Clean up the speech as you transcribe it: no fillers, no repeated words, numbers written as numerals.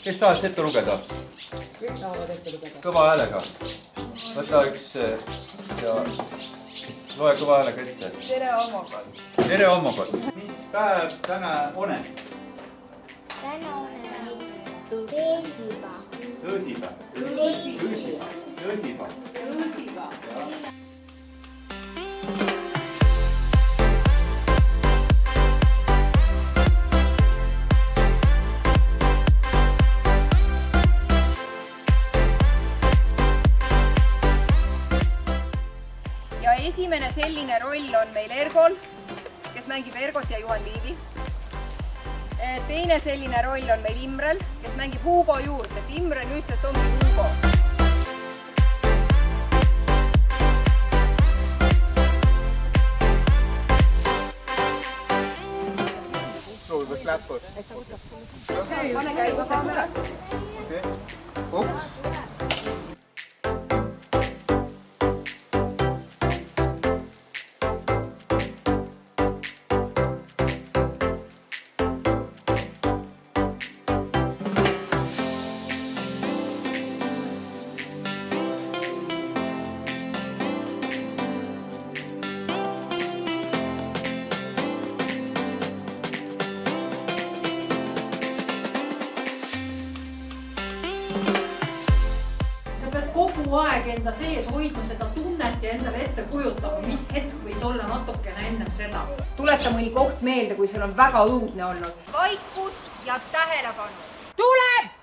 Kes tahaks ette lugeda? Kõik tahavad ette lugeda. Kõva häälega. Võta üks ja loe kõva häälega ette. Tere hommikut! Tere hommikut! Mis päev täna on? Täna on teisipäev. Tõsipäev. Tõsipäev. Ja esimene selline roll on meil Ergol, kes mängib Ergot ja Juhan Liivi. Teine selline roll on meil Imrel, kes mängib Hugo juurde, et Imre nüüdsest ongi Hugo. Sulgus läpus. Pane käiva kaamera. Ups. Kogu aeg enda sees hoidma seda tunnet ja endale ette kujutama, mis hetk võis olla natukene ennem seda. Tuleta mõni koht meelde, kui sul on väga õudne olnud. Vaikus ja tähelepanu. Tuleb!